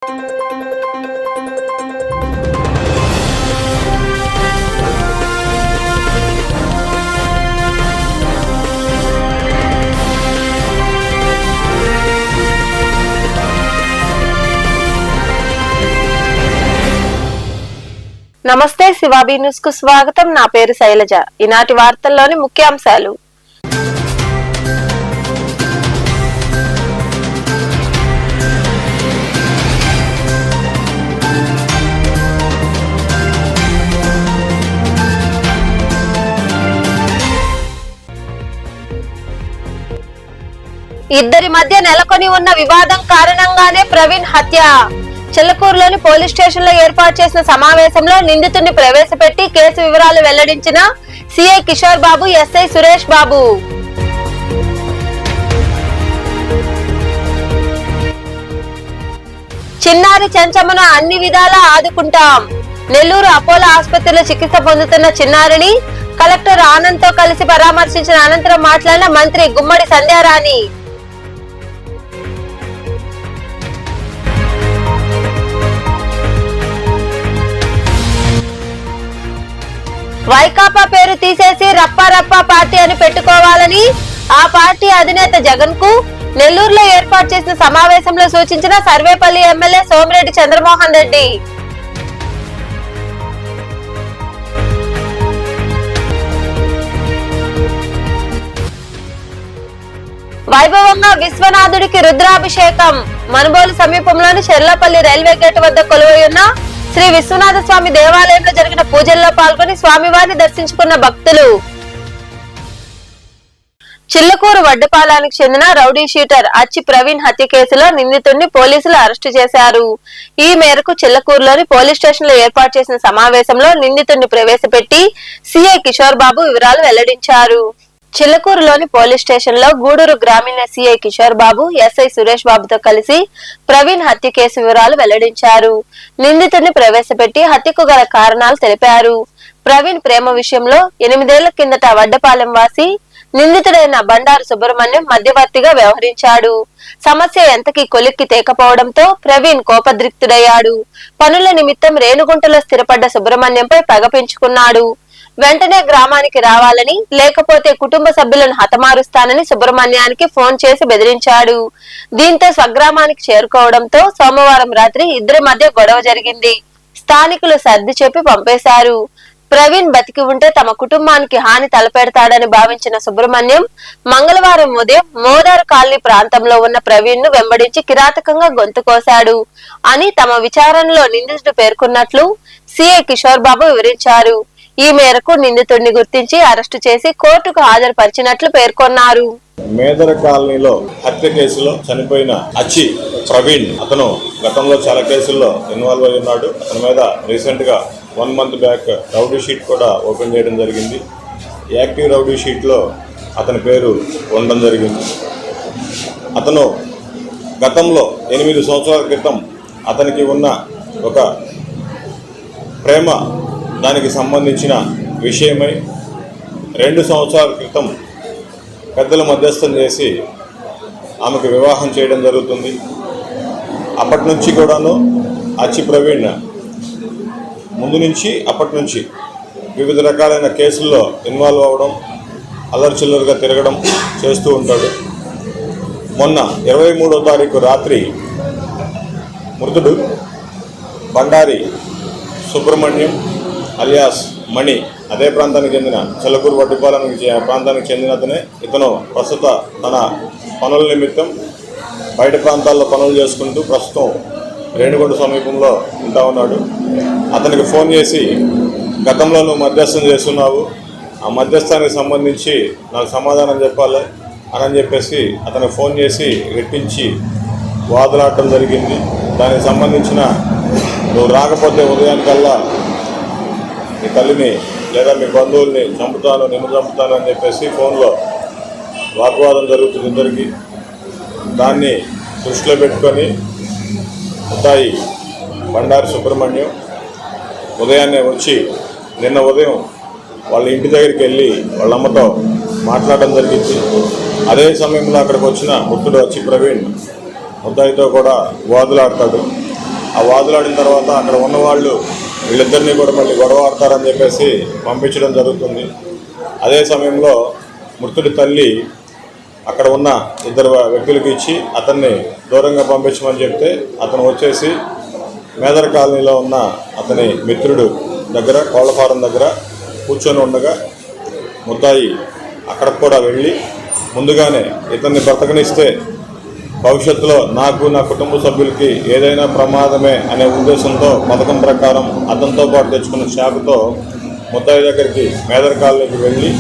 నమస్తే శివాబీ న్యూస్ కు స్వాగతం. నా పేరు శైలజ. ఈనాటి వార్తల్లోని ముఖ్యాంశాలు. ఇద్దరి మధ్య నెలకొని ఉన్న వివాదం కారణంగానే ప్రవీణ్ హత్య. చిల్లకూరులోని పోలీస్ స్టేషన్ లో ఏర్పాటు చేసిన సమావేశంలో నిందితుడిని ప్రవేశపెట్టి కేసు వివరాలు వెల్లడించిన సిఐ కిషోర్ బాబు, ఎస్ఐ సురేష్ బాబు. చిన్నారి చెంచమ్మను అన్ని విధాలా ఆదుకుంటాం. నెల్లూరు అపోలో ఆసుపత్రిలో చికిత్స పొందుతున్న చిన్నారిని కలెక్టర్ ఆనంద్ తో కలిసి పరామర్శించిన అనంతరం మాట్లాడిన మంత్రి గుమ్మడి సంధ్యారాణి. వైకాపా పేరు తీసేసి రప్పారప్పా పార్టీ అని పెట్టుకోవాలని ఆ పార్టీ అధినేత జగన్ కు నెల్లూరులో ఏర్పాటు చేసిన సమావేశంలో సూచించిన సర్వేపల్లి ఎమ్మెల్యే సోమిరెడ్డి చంద్రమోహన్ రెడ్డి. వైభవంగా విశ్వనాథుడికి రుద్రాభిషేకం. మనుబోలు సమీపంలోని చెర్లపల్లి రైల్వే గేట్ వద్ద కొలువై ఉన్న శ్రీ విశ్వనాథ స్వామి దేవాలయంలో జరిగిన పూజల్లో పాల్గొని స్వామివారిని దర్శించుకున్న భక్తులు. చిల్లకూరు వడ్డపాలానికి చెందిన రౌడీ షీటర్ అచ్చి ప్రవీణ్ హత్య కేసులో నిందితుడిని పోలీసులు అరెస్టు చేశారు. ఈ మేరకు చిల్లకూరులోని పోలీస్ స్టేషన్ లో ఏర్పాటు చేసిన సమావేశంలో నిందితుడిని ప్రవేశపెట్టి సిఐ కిషోర్ బాబు వివరాలు వెల్లడించారు. చిల్లకూరులోని పోలీస్ స్టేషన్ లో గూడూరు గ్రామీణ సిఐ కిషోర్ బాబు, ఎస్ఐ సురేష్ బాబుతో కలిసి ప్రవీణ్ హత్య కేసు వివరాలు వెల్లడించారు. నిందితుడిని ప్రవేశపెట్టి హత్యకు గల కారణాలు తెలిపారు. ప్రవీణ్ ప్రేమ విషయంలో 8 ఏళ్ల కిందట వడ్డపాలెం వాసి నిందితుడైన బండారు సుబ్రహ్మణ్యం మధ్యవర్తిగా వ్యవహరించాడు. సమస్య ఎంతకీ కొలిక్కి తేకపోవడంతో ప్రవీణ్ కోపద్రిక్తుడయ్యాడు. పనుల నిమిత్తం రేణుగుంటలో స్థిరపడ్డ సుబ్రహ్మణ్యంపై పగ పెంచుకున్నాడు. వెంటనే గ్రామానికి రావాలని, లేకపోతే కుటుంబ సభ్యులను హతమారుస్తానని సుబ్రహ్మణ్యానికి ఫోన్ చేసి బెదిరించాడు. దీంతో స్వగ్రామానికి చేరుకోవడంతో సోమవారం రాత్రి ఇద్దరి మధ్య గొడవ జరిగింది. స్థానికులు సర్ది చెప్పి పంపేశారు. ప్రవీణ్ బతికి ఉంటే తమ కుటుంబానికి హాని తలపెడతాడని భావించిన సుబ్రహ్మణ్యం మంగళవారం ఉదయం మోదారు కాలనీ ప్రాంతంలో ఉన్న ప్రవీణ్ ను వెంబడించి కిరాతకంగా గొంతు కోశాడు అని తమ విచారణలో నిందితుడు పేర్కొన్నట్లు సిఐ కిషోర్ బాబు వివరించారు. ఈ మేరకు నిందితుడిని గుర్తించి అరెస్టు చేసి కోర్టుకు హాజరుపరిచినట్లు పేర్కొన్నారు. మేదర కాలనీలో హత్య కేసులో చనిపోయిన అచ్చి ప్రవీణ్, అతను గతంలో చాలా కేసుల్లో ఇన్వాల్వ్ అయి ఉన్నాడు. అతని మీద రీసెంట్ గా 1 month బ్యాక్ రౌడీ షీట్ కూడా ఓపెన్ చేయడం జరిగింది. యాక్టివ్ రౌడీ షీట్ లో అతని పేరు ఉండడం జరిగింది. అతను గతంలో 8 సంవత్సరాల క్రితం అతనికి ఉన్న ఒక ప్రేమ దానికి సంబంధించిన విషయమై 2 సంవత్సరాల క్రితం పెద్దల మధ్యస్థం చేసి ఆమెకు వివాహం చేయడం జరుగుతుంది. అప్పటి నుంచి కూడాను అచ్చి ప్రవీణ్ ముందు నుంచి అప్పటి నుంచి వివిధ రకాలైన కేసుల్లో ఇన్వాల్వ్ అవ్వడం, అల్లరిచిల్లరుగా తిరగడం చేస్తూ ఉంటాడు. మొన్న 23వ తారీఖు రాత్రి మృతుడు బండారి సుబ్రహ్మణ్యం అలియాస్ మణి, అదే ప్రాంతానికి చెందిన చిల్లకూరు వడ్డిపాలెం ప్రాంతానికి చెందిన అతనే. ఇతను ప్రస్తుత తన పనుల నిమిత్తం బయట ప్రాంతాల్లో పనులు చేసుకుంటూ ప్రస్తుతం రేణుగుంట సమీపంలో ఉంటా ఉన్నాడు. అతనికి ఫోన్ చేసి గతంలో నువ్వు మధ్యస్థం చేస్తున్నావు, ఆ మధ్యస్థానికి సంబంధించి నాకు సమాధానం చెప్పాలి అని చెప్పేసి అతనికి ఫోన్ చేసి రెట్టించి వాదులాడటం జరిగింది. దానికి సంబంధించిన నువ్వు రాకపోతే ఉదయానికల్లా మీ తల్లిని లేదా మీ బంధువుల్ని చంపుతాను, నిన్ను చంపుతాను అని చెప్పేసి ఫోన్లో వాగ్వాదం జరుగుతుంది ఇద్దరికి. దాన్ని దృష్టిలో పెట్టుకొని ముద్దాయి బండారి సుబ్రహ్మణ్యం ఉదయాన్నే వచ్చి నిన్న ఉదయం వాళ్ళ ఇంటి దగ్గరికి వెళ్ళి వాళ్ళ అమ్మతో మాట్లాడడం జరిగింది. అదే సమయంలో అక్కడికి వచ్చిన మృతుడు వచ్చి ప్రవీణ్ ముద్దాయితో కూడా వాదులాడతాడు. ఆ వాదులాడిన తర్వాత అక్కడ ఉన్నవాళ్ళు వీళ్ళిద్దరినీ కూడా మళ్ళీ గొడవ ఆడతారని చెప్పేసి పంపించడం జరుగుతుంది. అదే సమయంలో మృతుడి తల్లి అక్కడ ఉన్న ఇద్దరు వ్యక్తులకు ఇచ్చి అతన్ని దూరంగా పంపించమని చెప్తే అతను వచ్చేసి మేదర్ కాలనీలో ఉన్న అతని మిత్రుడు దగ్గర కోళ్ల ఫారం దగ్గర కూర్చొని ఉండగా ముద్దాయి అక్కడికి కూడా వెళ్ళి ముందుగానే ఇతన్ని బ్రతకనిస్తే భవిష్యత్తులో నాకు నా కుటుంబ సభ్యులకి ఏదైనా ప్రమాదమే అనే ఉద్దేశంతో పథకం ప్రకారం అతనితో పాటు తెచ్చుకున్న షాపుతో ముద్దాయి దగ్గరికి మేదర్ కాలనీకి వెళ్ళి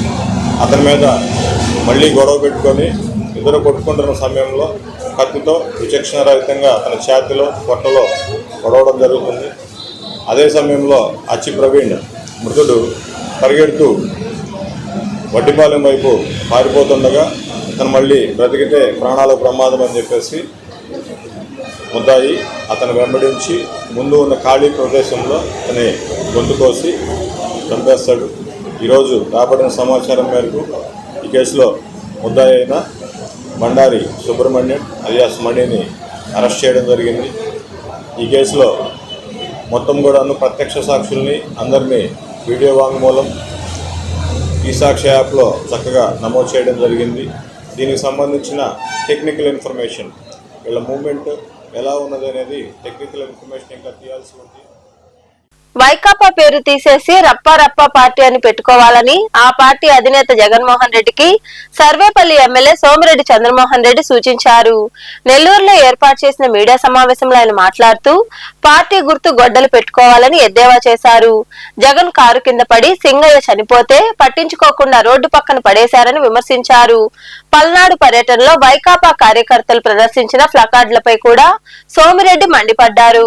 అతని మీద మళ్ళీ గొడవ పెట్టుకొని ఇద్దరు కొట్టుకుంటున్న సమయంలో కత్తితో విచక్షణారహితంగా అతని ఛాతీలో పొట్టలో గొడవడం జరుగుతుంది. అదే సమయంలో అచ్చి ప్రవీణ్ మృతుడు పరిగెడుతూ వడ్డిపాలెం వైపు పారిపోతుండగా అతను మళ్ళీ బ్రతికితే ప్రాణాలకు ప్రమాదం అని చెప్పేసి ముద్దాయి అతను వెంబడించి ముందు ఉన్న ఖాళీ ప్రదేశంలో అతని గొంతు కోసి చంపేస్తాడు. ఈరోజు రాబడిన సమాచారం మేరకు ఈ కేసులో ముద్దాయి అయిన బండారి సుబ్రహ్మణ్యం అలియాస్ మణిని అరెస్ట్ చేయడం జరిగింది. ఈ కేసులో మొత్తం కూడా ప్రత్యక్ష సాక్షుల్ని అందరినీ వీడియో వాంగ్మూలం ఈ సాక్షి యాప్లో చక్కగా నమోదు చేయడం జరిగింది. దీనికి సంబంధించిన టెక్నికల్ ఇన్ఫర్మేషన్ వీళ్ళ మూవ్మెంట్ ఎలా ఉన్నది అనేది టెక్నికల్ ఇన్ఫర్మేషన్ ఇంకా తీయాల్సి ఉంది. వైకాపా పేరు తీసేసి రప్పా పార్టీ అని పెట్టుకోవాలని ఆ పార్టీ అధినేత జగన్మోహన్ రెడ్డికి సర్వేపల్లి ఎమ్మెల్యే సోమిరెడ్డి చంద్రమోహన్ రెడ్డి సూచించారు. నెల్లూరులో ఏర్పాటు చేసిన మీడియా సమావేశంలో ఆయన మాట్లాడుతూ పార్టీ గుర్తు గొడ్డలు పెట్టుకోవాలని ఎద్దేవా చేశారు. జగన్ కారు కింద పడి సింగయ్య చనిపోతే పట్టించుకోకుండా రోడ్డు పక్కన పడేశారని విమర్శించారు. పల్నాడు పర్యటనలో వైకాపా కార్యకర్తలు ప్రదర్శించిన ప్లకార్డులపై కూడా సోమిరెడ్డి మండిపడ్డారు.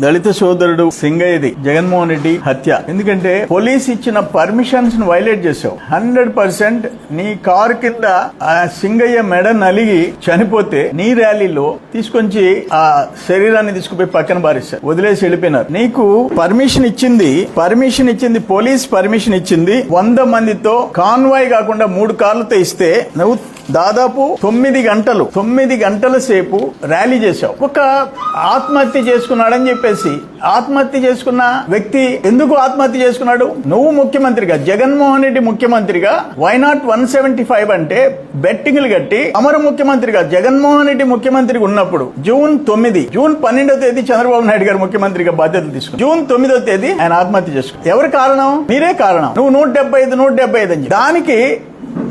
దళిత సోదరుడు సింగయ్య జగన్మోహన్ రెడ్డి హత్య. ఎందుకంటే పోలీస్ ఇచ్చిన పర్మిషన్స్ ను వైలేట్ చేసావు. 100% నీ కారు కింద ఆ సింగయ్య మెడ నలిగి చనిపోతే నీ ర్యాలీలో తీసుకొచ్చి ఆ శరీరాన్ని తీసుకుపోయి పక్కన బారేశారు, వదిలేసి వెళ్ళిపోయినారు. నీకు పర్మిషన్ ఇచ్చింది పోలీస్ పర్మిషన్ ఇచ్చింది 100 మందితో కాన్వాయ్ కాకుండా 3 కార్లతో ఇస్తే నువ్వు దాదాపు 9 గంటల సేపు ర్యాలీ చేశావు. ఒక ఆత్మహత్య చేసుకున్నాడని చెప్పేసి ఆత్మహత్య చేసుకున్న వ్యక్తి ఎందుకు ఆత్మహత్య చేసుకున్నాడు? నువ్వు ముఖ్యమంత్రిగా, జగన్మోహన్ రెడ్డి ముఖ్యమంత్రిగా వై నాట్ 175 అంటే బెట్టింగ్లు కట్టి అమర ముఖ్యమంత్రిగా జగన్మోహన్ రెడ్డి ముఖ్యమంత్రిగా ఉన్నప్పుడు జూన్ 12వ తేదీ చంద్రబాబు నాయుడు గారు ముఖ్యమంత్రిగా బాధ్యతలు తీసుకున్నారు. జూన్ 9వ తేదీ ఆయన ఆత్మహత్య చేసుకున్నారు. ఎవరు కారణం? మీరే కారణం. నువ్వు 175 అని దానికి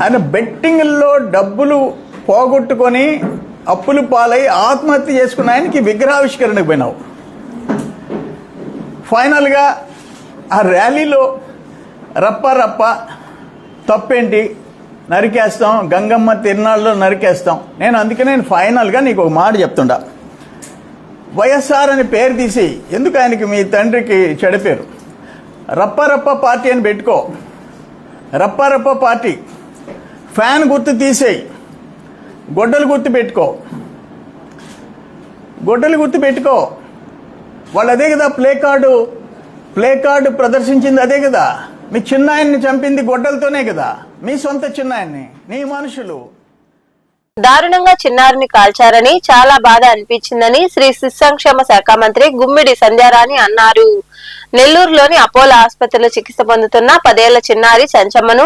ఆయన బెట్టింగ్లో డబ్బులు పోగొట్టుకొని అప్పులు పాలై ఆత్మహత్య చేసుకున్న ఆయనకి విగ్రహావిష్కరణకు పోయినావు. ఫైనల్గా ఆ ర్యాలీలో రప్ప తప్పేంటి, నరికేస్తాం, గంగమ్మ తిరునాళ్ళలో నరికేస్తాం. అందుకనే ఫైనల్గా నీకు ఒక మాట చెప్తుండా. వైఎస్ఆర్ అని పేరు తీసి ఎందుకు ఆయనకి మీ తండ్రికి చెడిపేరు? రప్ప పార్టీ అని పెట్టుకో. రప్ప పార్టీ ఫ్యాన్ గుర్తు తీసేయి, గొడ్డలు గుర్తు పెట్టుకో. వాళ్ళు అదే కదా ప్లే కార్డు ప్రదర్శించింది అదే కదా. మీ చిన్నాయన్ని చంపింది గొడ్డలతోనే కదా, మీ సొంత చిన్నాయన్ని, నీ మనుషులు. దారుణంగా చిన్నారిని కాల్చారని చాలా బాధ అనిపించిందని శ్రీ శిశు సంక్షేమ శాఖ మంత్రి గుమ్మిడి సంధ్యారాణి అన్నారు. నెల్లూరులోని అపోలో ఆసుపత్రిలో చికిత్స పొందుతున్న 10 ఏళ్ల చిన్నారి చంచమ్మను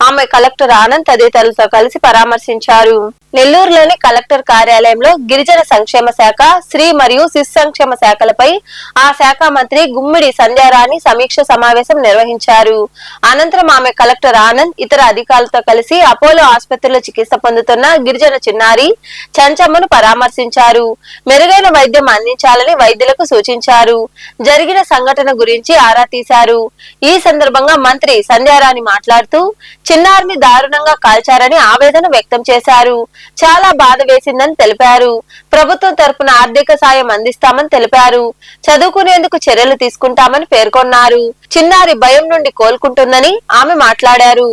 ఆమె కలెక్టర్ ఆనంద్ తదితరులతో కలిసి పరామర్శించారు. నెల్లూరులోని కలెక్టర్ కార్యాలయంలో గిరిజన సంక్షేమ శాఖ, స్త్రీ మరియు శిశు సంక్షేమ శాఖలపై ఆ శాఖ మంత్రి గుమ్మిడి సంధ్యారాణి సమీక్ష సమావేశం నిర్వహించారు. అనంతరం ఆమె కలెక్టర్ ఆనంద్ ఇతర అధికారులతో కలిసి అపోలో ఆసుపత్రిలో చికిత్స పొందుతున్న గిరిజన చిన్నారి చంచమ్మను పరామర్శించారు. మెరుగైన వైద్యం అందించాలని వైద్యులకు సూచించారు. జరిగిన సంఘటన గురించి ఆరా తీశారు. ఈ సందర్భంగా మంత్రి సంధ్యారాణి మాట్లాడుతూ చిన్నారిని దారుణంగా కాల్చారని ఆవేదన వ్యక్తం చేశారు. చాలా బాధ వేసిందని తెలిపారు. ప్రభుత్వం తరపున ఆర్థిక సాయం అందిస్తామని తెలిపారు. చదువుకునేందుకు చర్యలు తీసుకుంటామని పేర్కొన్నారు. చిన్నారి భయం నుండి కోలుకుంటుందని ఆమె మాట్లాడారు.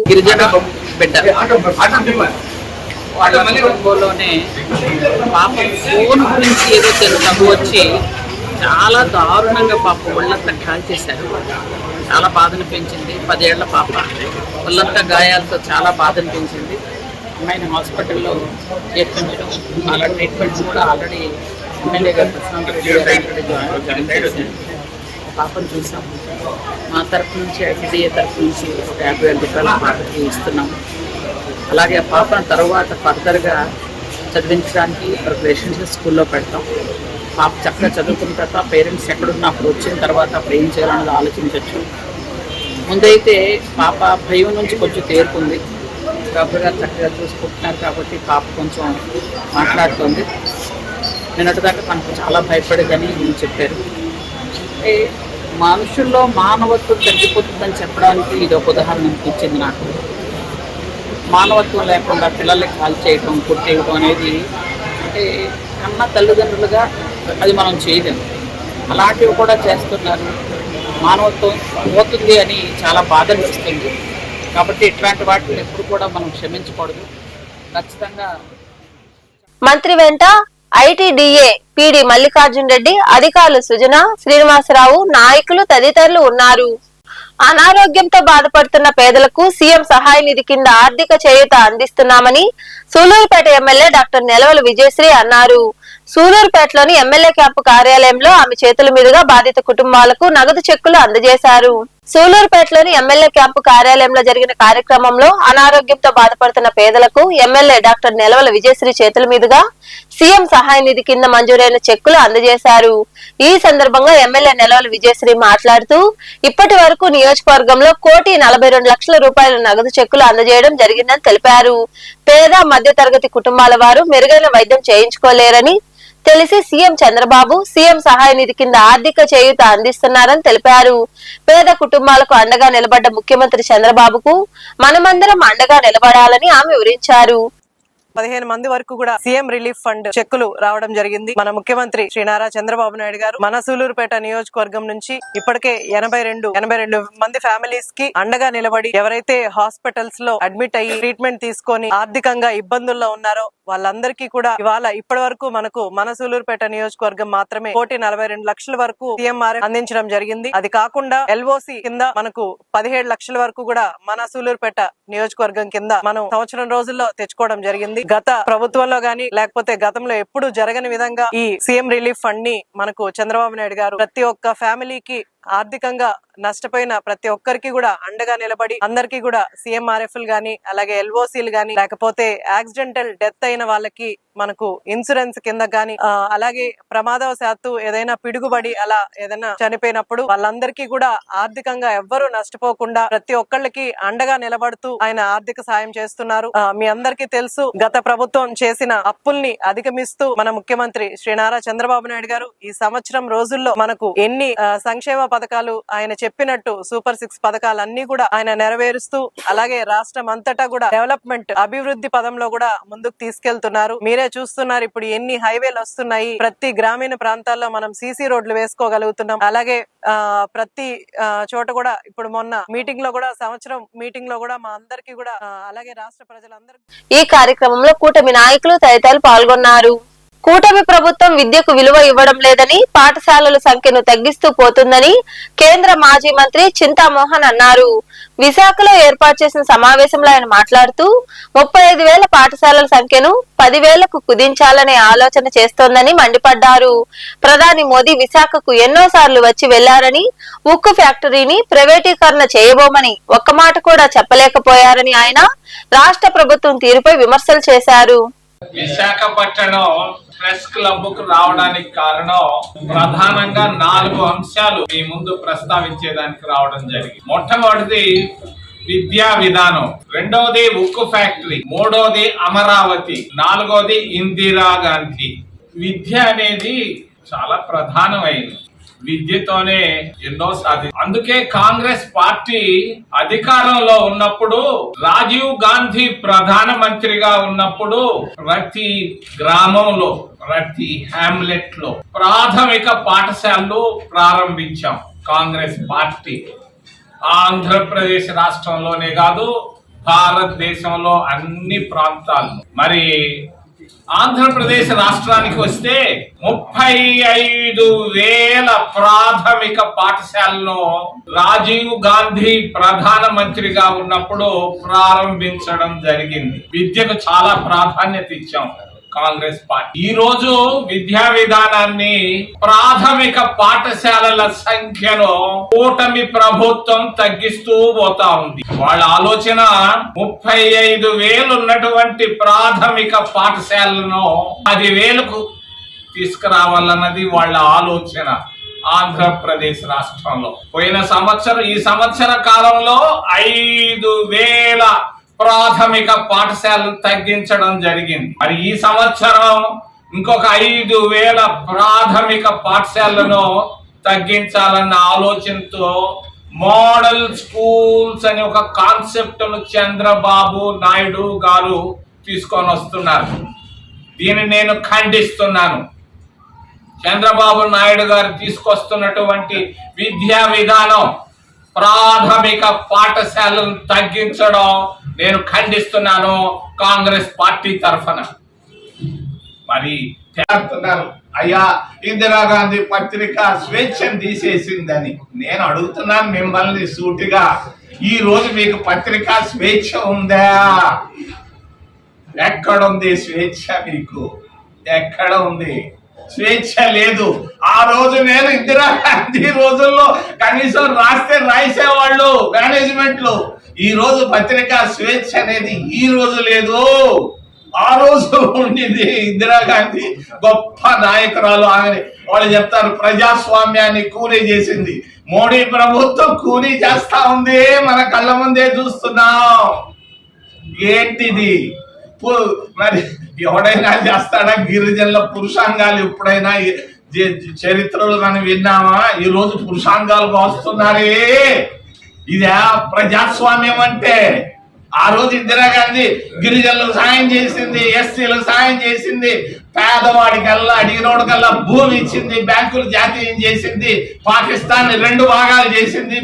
పాప ఫోన్ గురించి ఏదో తెలుగు వచ్చి చాలా దారుణంగా పాప ఒళ్ళంతా కాల్చేశారు. చాలా బాధ అనిపించింది. 10 ఏళ్ల పాప ఒళ్ళంతా గాయాలతో చాలా బాధ అనిపించింది. అమ్మాయిని హాస్పిటల్లో చేర్పించడం, అలా ట్రీట్మెంట్స్ కూడా ఆల్రెడీ ఎమ్మెల్యే గారు ప్రశాంత్ రెడ్డి గారు ఇక్కడ జాయిన్ చేశారు. పాపను చూసాం. మా తరఫు నుంచి ఐటీడీఏ తరఫు నుంచి ఒక 50,000 రూపాయల పాపకి ఇస్తున్నాము. అలాగే ఆ పాపను తర్వాత ఫర్దర్గా చదివించడానికి రెసిడెన్షియల్ స్కూల్లో పెడతాం. పాప చక్కగా చదువుకున్న తర్వాత పేరెంట్స్ ఎక్కడున్నా అప్పుడు వచ్చిన తర్వాత అప్పుడు ఏం చేయాలన్నది ఆలోచించవచ్చు. ముందైతే పాప భయం నుంచి కొంచెం తేరుకుంది. డాక్టర్ గారు చక్కగా చూసుకుంటున్నారు కాబట్టి పాప కొంచెం మాట్లాడుతుంది. నిన్నటిదాకా తనకు చాలా భయపడేదని చెప్పారు. అంటే మనుషుల్లో మానవత్వం తగ్గిపోతుందని చెప్పడానికి ఇది ఒక ఉదాహరణ ఇచ్చింది నాకు. మానవత్వం లేకుండా పిల్లల్ని కాల్ చేయటం, కొట్టేయడం అనేది అంటే కన్న తల్లిదండ్రులుగా అది మనం చేయలేము. అలాంటివి కూడా చేస్తున్నారు. మానవత్వం పోతుంది అని చాలా బాధ అనిపిస్తుంది. కాబట్టి ఇట్లాంటి వాటిని ఎప్పుడు కూడా మనం క్షమించకూడదు. ఖచ్చితంగా మంత్రి వెంట ఐటీడీఏ పీడీ మల్లికార్జున్ రెడ్డి, అధికారులు సుజన, శ్రీనివాసరావు, నాయకులు తదితరులు ఉన్నారు. అనారోగ్యంతో బాధపడుతున్న పేదలకు సీఎం సహాయ నిధి కింద ఆర్థిక చేయూత అందిస్తున్నామని సూలూరుపేట ఎమ్మెల్యే డాక్టర్ నెలవల విజయశ్రీ అన్నారు. సూలూరుపేటలోని ఎమ్మెల్యే క్యాంపు కార్యాలయంలో ఆమె చేతుల మీదుగా బాధిత కుటుంబాలకు నగదు చెక్కులు అందజేశారు. సూలూరుపేటలోని ఎమ్మెల్యే క్యాంపు కార్యాలయంలో జరిగిన కార్యక్రమంలో అనారోగ్యంతో బాధపడుతున్న పేదలకు ఎమ్మెల్యే డాక్టర్ నెలవల విజయశ్రీ చేతుల మీదుగా సీఎం సహాయ నిధి కింద మంజూరైన చెక్కులు అందజేశారు. ఈ సందర్భంగా ఎమ్మెల్యే నెలవల విజయశ్రీ మాట్లాడుతూ ఇప్పటి వరకు నియోజకవర్గంలో 1,42,00,000 రూపాయల నగదు చెక్కులు అందజేయడం జరిగిందని తెలిపారు. పేద మధ్య తరగతి కుటుంబాల వారు మెరుగైన వైద్యం చేయించుకోలేరని తెలిసి సీఎం చంద్రబాబు సీఎం సహాయ నిధి కింద ఆర్థిక చేయూత అందిస్తున్నారని తెలిపారు. పేద కుటుంబాలకు అండగా నిలబడ్డ ముఖ్యమంత్రి చంద్రబాబుకు మనమందరం అండగా నిలబడాలని ఆమె వివరించారు. 15 మంది వరకు కూడా సీఎం రిలీఫ్ ఫండ్ చెక్కులు రావడం జరిగింది. మన ముఖ్యమంత్రి శ్రీ నారా చంద్రబాబు నాయుడు గారు మన సూలూరుపేట నియోజకవర్గం నుంచి ఇప్పటికే 82 మంది ఫ్యామిలీస్ కి అండగా నిలబడి ఎవరైతే హాస్పిటల్స్ లో అడ్మిట్ అయ్యి ట్రీట్మెంట్ తీసుకొని ఆర్థికంగా ఇబ్బందుల్లో ఉన్నారో వాళ్ళందరికీ కూడా ఇవాళ ఇప్పటి వరకు మనకు మన సూలూరుపేట నియోజకవర్గం మాత్రమే 1,42,00,000 వరకు సీఎంఆర్ అందించడం జరిగింది. అది కాకుండా ఎల్ఓసి కింద మనకు 17 లక్షల వరకు కూడా మన సూలూరుపేట నియోజకవర్గం కింద మనం సంవత్సరం రోజుల్లో తెచ్చుకోవడం జరిగింది. గత ప్రభుత్వంలో గానీ లేకపోతే గతంలో ఎప్పుడు జరగని విధంగా ఈ సీఎం రిలీఫ్ ఫండ్ ని మనకు చంద్రబాబు నాయుడు గారు ప్రతి ఒక్క ఫ్యామిలీకి ఆర్థికంగా నష్టపోయిన ప్రతి ఒక్కరికి కూడా అండగా నిలబడి అందరికీ కూడా సీఎంఆర్ఎఫ్లు గానీ అలాగే ఎల్ఓసీలు గానీ లేకపోతే యాక్సిడెంటల్ డెత్ అయిన వాళ్ళకి మనకు ఇన్సూరెన్స్ కింద గానీ అలాగే ప్రమాదవశాత్తు ఏదైనా పిడుగుబడి అలా ఏదైనా చనిపోయినప్పుడు వాళ్ళందరికీ కూడా ఆర్థికంగా ఎవ్వరూ నష్టపోకుండా ప్రతి ఒక్కళ్ళకి అండగా నిలబడుతూ ఆయన ఆర్థిక సాయం చేస్తున్నారు. మీ అందరికీ తెలుసు గత ప్రభుత్వం చేసిన అప్పుల్ని అధిగమిస్తూ మన ముఖ్యమంత్రి శ్రీ నారా చంద్రబాబు నాయుడు గారు ఈ సంవత్సరం రోజుల్లో మనకు ఎన్ని సంక్షేమ పథకాలు ఆయన చెప్పినట్టు సూపర్ 6 పథకాలన్నీ కూడా ఆయన నెరవేరుస్తూ అలాగే రాష్ట్రం అంతటా కూడా డెవలప్మెంట్ అభివృద్ధి పదంలో కూడా ముందుకు తీసుకెళ్తున్నారు. మీరే చూస్తున్నారు ఇప్పుడు ఎన్ని హైవేలు వస్తున్నాయి. ప్రతి గ్రామీణ ప్రాంతాల్లో మనం సీసీ రోడ్లు వేసుకోగలుగుతున్నాం. అలాగే ప్రతి చోట కూడా ఇప్పుడు మొన్న మీటింగ్ లో కూడా సంవత్సరం మీటింగ్ లో కూడా మా అందరికీ కూడా అలాగే రాష్ట్ర ప్రజలందరూ ఈ కార్యక్రమంలో కూటమి నాయకులు తదితరులు పాల్గొన్నారు. కూటమి ప్రభుత్వం విద్యకు విలువ ఇవ్వడం లేదని, పాఠశాలల సంఖ్యను తగ్గిస్తూ పోతుందని కేంద్ర మాజీ మంత్రి చింతామోహన్ అన్నారు. విశాఖలో ఏర్పాటు చేసిన సమావేశంలో ఆయన మాట్లాడుతూ 35,000 పాఠశాలల సంఖ్యను 10,000కు కుదించాలనే ఆలోచన చేస్తోందని మండిపడ్డారు. ప్రధాని మోదీ విశాఖకు ఎన్నోసార్లు వచ్చి వెళ్లారని, ఉక్కు ఫ్యాక్టరీని ప్రైవేటీకరణ చేయబోమని ఒక్క మాట కూడా చెప్పలేకపోయారని ఆయన రాష్ట్ర ప్రభుత్వం తీరుపై విమర్శలు చేశారు. విశాఖపట్నం ప్రెస్ క్లబ్ కు రావడానికి కారణం ప్రధానంగా 4 అంశాలు మీ ముందు ప్రస్తావించేదానికి రావడం జరిగింది. మొట్టమొదటిది విద్యా విధానం, రెండవది ఉక్కు ఫ్యాక్టరీ, మూడవది అమరావతి, నాలుగవది ఇందిరా గాంధీ. విద్య అనేది చాలా ప్రధానమైనది. విద్యతోనే ఎన్నో అందుకే కాంగ్రెస్ పార్టీ అధికారంలో ఉన్నప్పుడు, రాజీవ్ గాంధీ ప్రధానమంత్రిగా ఉన్నప్పుడు ప్రతి గ్రామంలో ప్రతి హ్యామ్లెట్ లో ప్రాథమిక పాఠశాలలు ప్రారంభించాం కాంగ్రెస్ పార్టీ. ఆంధ్రప్రదేశ్ రాష్ట్రంలోనే కాదు భారతదేశంలో అన్ని ప్రాంతాల్లో. మరి ఆంధ్రప్రదేశ్ రాష్ట్రానికి వస్తే 35,000 ప్రాథమిక పాఠశాలను రాజీవ్ గాంధీ ప్రధానమంత్రిగా ఉన్నప్పుడు ప్రారంభించడం జరిగింది. విద్యకు చాలా ప్రాధాన్యత ఇచ్చాం కాంగ్రెస్ పార్టీ. ఈ రోజు విద్యా విధానాన్ని, ప్రాథమిక పాఠశాలల సంఖ్యను కూటమి ప్రభుత్వం తగ్గిస్తూ పోతా ఉంది. వాళ్ళ ఆలోచన 35,000 ఉన్నటువంటి ప్రాథమిక పాఠశాలను 10,000కు తీసుకురావాలన్నది వాళ్ళ ఆలోచన. ఆంధ్రప్రదేశ్ రాష్ట్రంలో పోయిన సంవత్సరం, ఈ సంవత్సర కాలంలో 5,000 ప్రాథమిక పాఠశాలలు తగ్గించడం జరిగింది. మరి ఈ సంవత్సరం ఇంకొక 5,000 ప్రాథమిక పాఠశాలను తగ్గించాలన్న ఆలోచనతో మోడల్ స్కూల్స్ అనే ఒక కాన్సెప్ట్ ను చంద్రబాబు నాయుడు గారు తీసుకొని వస్తున్నారు. దీన్ని నేను ఖండిస్తున్నాను. చంద్రబాబు నాయుడు గారు తీసుకొస్తున్నటువంటి విద్యా విధానం, ప్రాథమిక పాఠశాలను తగ్గించడం నేను ఖండిస్తున్నాను కాంగ్రెస్ పార్టీ తరఫున. మరి అయ్యా, ఇందిరాగాంధీ పత్రిక స్వేచ్ఛను తీసేసిందని నేను అడుగుతున్నాను మిమ్మల్ని సూటిగా. ఈ రోజు మీకు పత్రికా స్వేచ్ఛ ఉందా? ఎక్కడుంది స్వేచ్ఛ? మీకు ఎక్కడ ఉంది? స్వేచ్ఛ లేదు. ఆ రోజు నేను ఇందిరాగాంధీ రోజుల్లో కనీసం రాస్తే రాసేవాళ్ళు మేనేజ్మెంట్లు. ఈ రోజు పత్రికా స్వేచ్ఛ అనేది ఈ రోజు లేదు, ఆ రోజు ఉండేది. ఇందిరాగాంధీ గొప్ప నాయకురాలు. ఆమె వాళ్ళు చెప్తారు ప్రజాస్వామ్యాన్ని కూనీ చేసింది. మోడీ ప్రభుత్వం కూనీ చేస్తా ఉంది, మన కళ్ళ ముందే చూస్తున్నాం. ఏంటిది? మరి ఎవడైనా చేస్తాడా? గిరిజనుల పురుషాంగాలు ఎప్పుడైనా చరిత్రలో మనం విన్నామా? ఈ రోజు పురుషాంగాలు వస్తున్నారే. ఇదే ప్రజాస్వామ్యం అంటే? ఆ రోజు ఇందిరాగాంధీ గిరిజనులకు సాయం చేసింది, ఎస్సీలకు సాయం చేసింది, పేదవాడికల్లా అడిగినోడికల్లా భూమి ఇచ్చింది, బ్యాంకులు జాతీయం చేసింది, పాకిస్తాన్ 2 భాగాలు చేసింది,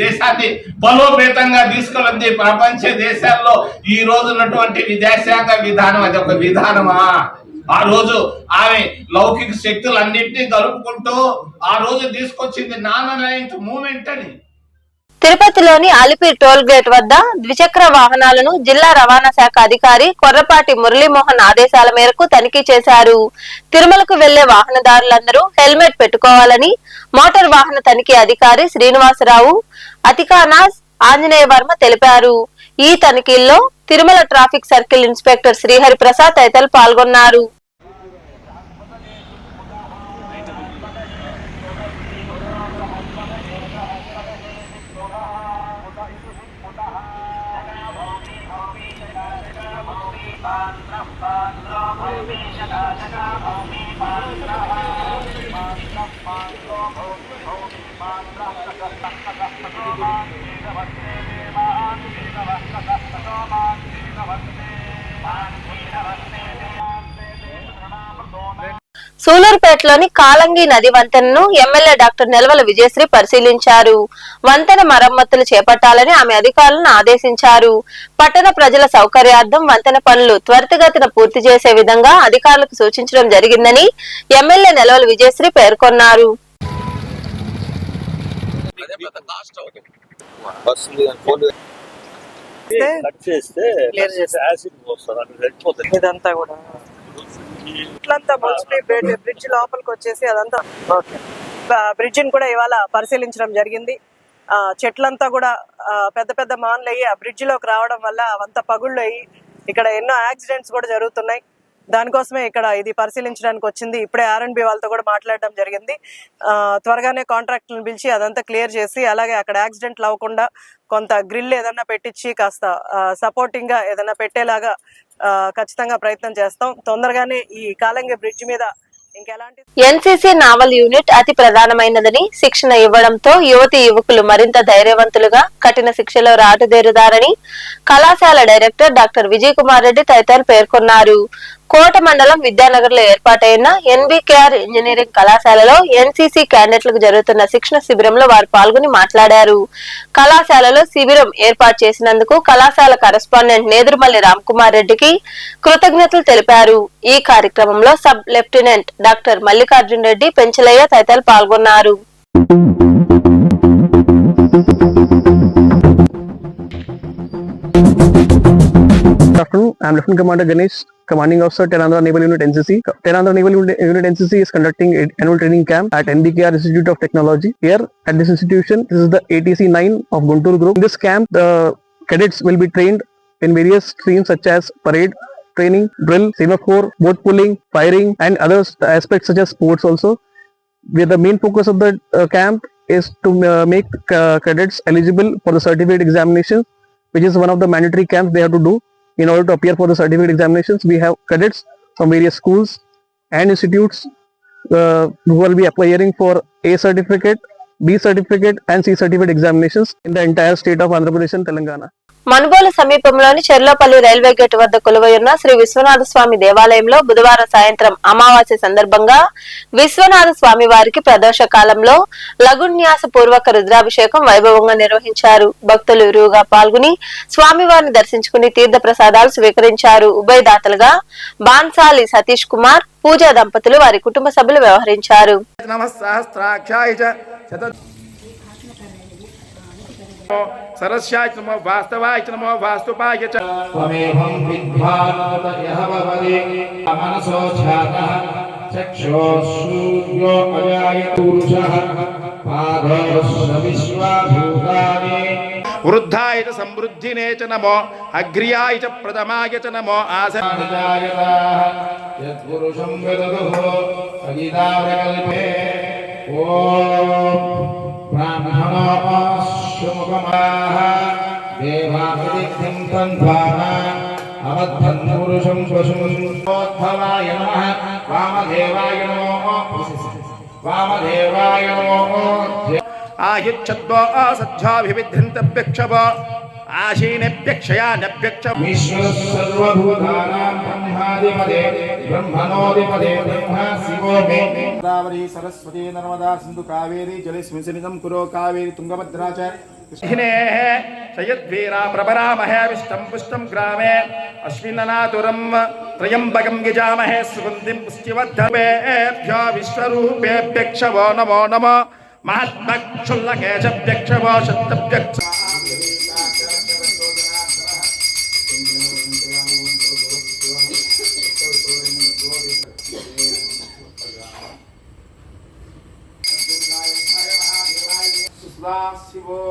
దేశాన్ని బలోపేతంగా తీసుకెళ్ళింది. ప్రపంచ దేశాల్లో ఈ రోజు ఉన్నటువంటి విదేశాంగ విధానం అది ఒక విధానమా? ఆ రోజు ఆమె లౌకిక శక్తులన్నింటినీ కలుపుకుంటూ ఆ రోజు తీసుకొచ్చింది నాన్ అలైన్డ్ మూవ్మెంట్ అని. తిరుపతిలోని అలిపిరి టోల్ గేట్ వద్ద ద్విచక్ర వాహనాలను జిల్లా రవాణా శాఖ అధికారి కొర్రపాటి మురళీమోహన్ ఆదేశాల మేరకు తనిఖీ చేశారు. తిరుమలకు వెళ్లే వాహనదారులందరూ హెల్మెట్ పెట్టుకోవాలని మోటార్ వాహన తనిఖీ అధికారి శ్రీనివాసరావు, అతికానాస్ ఆంజనేయ వర్మ తెలిపారు. ఈ తనిఖీల్లో Tirumala traffic circle inspector Srihari Prasad తదితరులు పాల్గొన్నారు. సూలూరుపేటలోని కాలంగి నది వంతెనను ఎమ్మెల్యే డాక్టర్ నెలవల విజయశ్రీ పరిశీలించారు. వంతెన మరమ్మతులు చేపట్టాలని ఆమె అధికారులను ఆదేశించారు. పట్టణ ప్రజల సౌకర్యార్థం వంతెన పనులు త్వరితగతిన పూర్తి చేసే విధంగా అధికారులకు సూచించడం జరిగిందని ఎమ్మెల్యే నెలవల విజయశ్రీ పేర్కొన్నారు. ఇదంతా కూడా ఇట్లంతా బ్రిడ్జ్ లోపలికి వచ్చేసి అదంతా బ్రిడ్జిని కూడా ఇవాళ పరిశీలించడం జరిగింది. చెట్లంతా కూడా పెద్ద పెద్ద మాన్లు అయ్యి ఆ బ్రిడ్జ్ లోకి రావడం వల్ల అవంతా పగుళ్ళు అయ్యి ఇక్కడ ఎన్నో యాక్సిడెంట్స్ కూడా జరుగుతున్నాయి. దానికోసమే ఇక్కడ ఇది పరిశీలించడానికి వచ్చింది. ఇప్పుడే R&B వాళ్ళతో కూడా మాట్లాడడం జరిగింది. త్వరగానే కాంట్రాక్టర్ని పిలిచి అదంతా క్లియర్ చేసి అలాగే అక్కడ యాక్సిడెంట్లు అవ్వకుండా కొంత గ్రిల్ ఏదన్నా పెట్టించి కాస్త సపోర్టింగ్ గా ఏదన్నా పెట్టేలాగా ఖచ్చితంగా ప్రయత్నం చేస్తాం. తొందరగానే ఈ కాలంగి బ్రిడ్జ్ మీద ఎన్సీసీ నావల్ యూనిట్ అతి ప్రధానమైనదని, శిక్షణ ఇవ్వడంతో యువతి యువకులు మరింత ధైర్యవంతులుగా కఠిన శిక్షలో రాటుదేరుదారని కళాశాల డైరెక్టర్ డాక్టర్ విజయ్ కుమార్ రెడ్డి తదితరులు పేర్కొన్నారు. కోట మండలం విద్యానగర్ లో ఏర్పాటైన NBKR ఇంజనీరింగ్ కళాశాలలో ఎన్సీసీ క్యాండిడేట్లకు జరుగుతున్న శిక్షణ శిబిరంలో వారు పాల్గొని మాట్లాడారు. కళాశాలలో శిబిరం ఏర్పాటు చేసినందుకు కళాశాల కరెస్పాండెంట్ నేదురుమల్లి రామ్కుమార్ రెడ్డికి కృతజ్ఞతలు తెలిపారు. ఈ కార్యక్రమంలో sub lieutenant doctor Mallikarjun Reddy, Penchalaiah తదితరులు పాల్గొన్నారు. Good afternoon. I am Lieutenant Commander Ganesh, Commanding Officer, Tenandra Naval Unit NCC. Tenandra Naval Unit NCC is conducting an annual training camp at NBKR Institute of Technology. Here at this institution, this is the ATC 9 of Guntur Group. In this camp, the cadets will be trained in various streams such as parade training, drill, semaphore, boat pulling, firing, and other aspects such as sports also. Where the main focus of the camp is to make cadets eligible for the certificate examination, which is one of the mandatory camps they have to do. In order to appear for the certificate examinations, we have cadets from various schools and institutes who will be appearing for A certificate, B certificate and C certificate examinations in the entire state of Andhra Pradesh and Telangana. Manubolu సమీపంలోని Cherlopalli railway gate వద్ద కొలువైయున్న శ్రీ విశ్వనాథ స్వామి దేవాలయంలో బుధవారం సాయంత్రం అమావాస్య సందర్భంగా విశ్వనాథ స్వామి వారికి ప్రదోష కాలంలో లఘున్యాస పూర్వక రుద్రాభిషేకం వైభవంగా నిర్వహించారు. భక్తులు విరివిగా పాల్గొని స్వామివారిని దర్శించుకుని తీర్థ ప్రసాదాలు స్వీకరించారు. ఉభయదాతలుగా బాన్సాలి సతీష్ కుమార్, పూజా దంపతులు వారి కుటుంబ సభ్యులు వ్యవహరించారు. सरस्याय नमो वास्तवाय नमो वास्तुपाय च त्वमेवं विद्वानोत यः भवति मनसो ध्यानः चक्षुः सूर्यो अजायत पुरुषः पादोश्च विश्वभूतानि वृद्धाय च समृद्धिने च नमो अग्र्याय च प्रथमाय च नमो आसनायताः यत्पुरुषं विदुः अगिताव्रकल्पे ॐ ब्राह्मणोऽश्वमुखमाः देवादित्यं तन्त्वाः अवद्धन्पुरुषं पशुमोद्भवाय नमः वामदेवाय नमो वामदेवाय नमो आयुच्छद्वो असज्जाभिविधृन्तभ्यक्षवो आशीनेभ्यक्षया नभ्यक्ष विश्वः सर्वभूतानां ब्रह्मादिपदे ब्रह्मणोदिपदे ब्रह्मा शिवो मे गोदावरी सरस्वती नर्मदा सिन्धु कावेरी जलेस्मिन् कुरो कावेरी तुंगभद्रा च कृष्णेः शयद्वीरा प्रभरामहे विष्टं पुष्टं ग्रामे अश्विननातुरं त्र्यम्बकं यजामहे सुगन्धिं पुष्टिवर्धनेभ्यो विश्वरूपेभ्यक्षवो नमो नमः महात्मक्षुल्लकेशभ्यक्षवो शतभ्यक्ष शिवो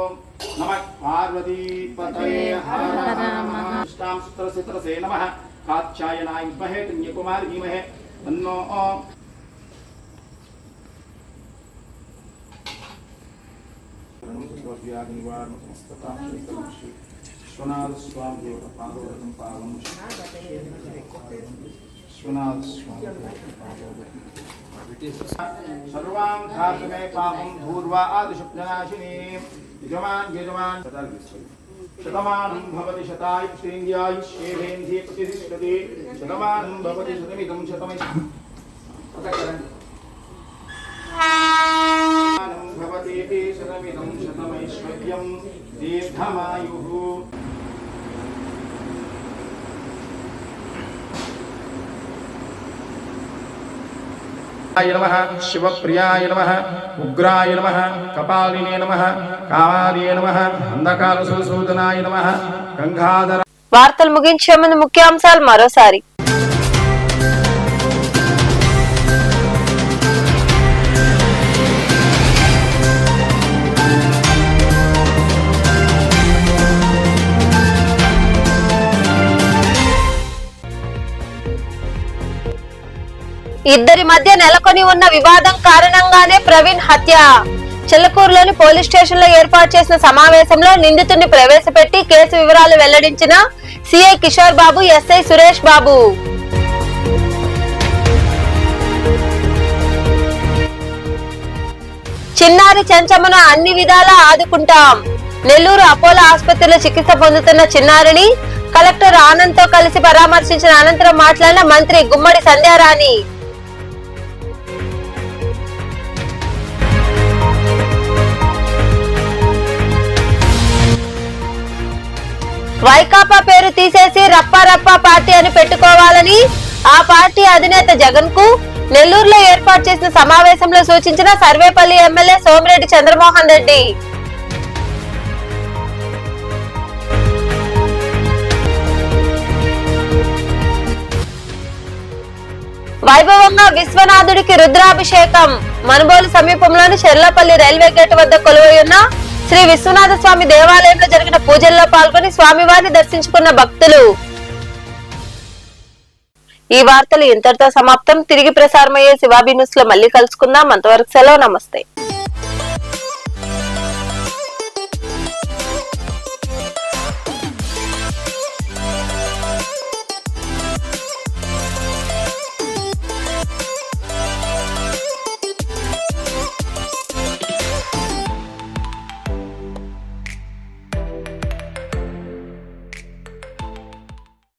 नमः पार्वती पतये हर हर महाष्टां सुत्रसे नमः कात्यायनाय विद्महे कन्याकुमारी धीमहि तन्नो विश्वनाथ स्वामी पादोदकं पावनं विश्वनाथ स्वामी सर्वां धार्मे पापं भूर्वा आदिशुभ्यनाशिनी यजमान शतमानं भवति शताय श्रीन्द्यायुष्येवेन्धि प्रतिष्ठति शतमानं भवति शतमिदं शतमानं भवति शतमिदं शतमैश्वर्यं दीर्घमायुः नमः शिवप्रियाय नमः उग्राय नमः कपालिने नमः कामार्ये नमः अंधकारसूदनाय नमः गंगाधर. వార్తలు ముగించే ముందు ముఖ్యాంశాలు మరోసారి. ఇద్దరి మధ్య నెలకొని ఉన్న వివాదం కారణంగానే ప్రవీణ్ హత్య. చిల్లకూరులోని పోలీస్ స్టేషన్ లో ఏర్పాటు చేసిన సమావేశంలో నిందితుడిని ప్రవేశపెట్టి కేసు వివరాలు వెల్లడించిన సిఐ కిషోర్ బాబు, ఎస్ఐ సురేష్ బాబు. చిన్నారి చెంచమ్మను అన్ని విధాలా ఆదుకుంటాం. నెల్లూరు అపోలో ఆసుపత్రిలో చికిత్స పొందుతున్న చిన్నారిని కలెక్టర్ ఆనంద్ తో కలిసి పరామర్శించిన అనంతరం మాట్లాడిన మంత్రి గుమ్మడి సంధ్యారాణి. వైకాపా పేరు తీసేసి రప్పారప్పా పార్టీ అని పెట్టుకోవాలని ఆ పార్టీ అధినేత జగన్ కు నెల్లూరులో ఏర్పాటు చేసిన సమావేశంలో సూచించిన సర్వేపల్లి ఎమ్మెల్యే సోమిరెడ్డి చంద్రమోహన్ రెడ్డి. వైభవంగా విశ్వనాథుడికి రుద్రాభిషేకం. మనుబోలు సమీపంలోని చెర్లపల్లి రైల్వే గేట్ వద్ద కొలువై ఉన్న శ్రీ విశ్వనాథ స్వామి దేవాలయంలో జరిగిన పూజల్లో పాల్గొని స్వామివారిని దర్శించుకున్న భక్తులు. ఈ వార్తలు ఇంతటితో సమాప్తం. తిరిగి ప్రసారమయ్యే శివాబి న్యూస్ లో మళ్ళీ కలుసుకుందాం. అంతవరకు సెలవు. నమస్తే.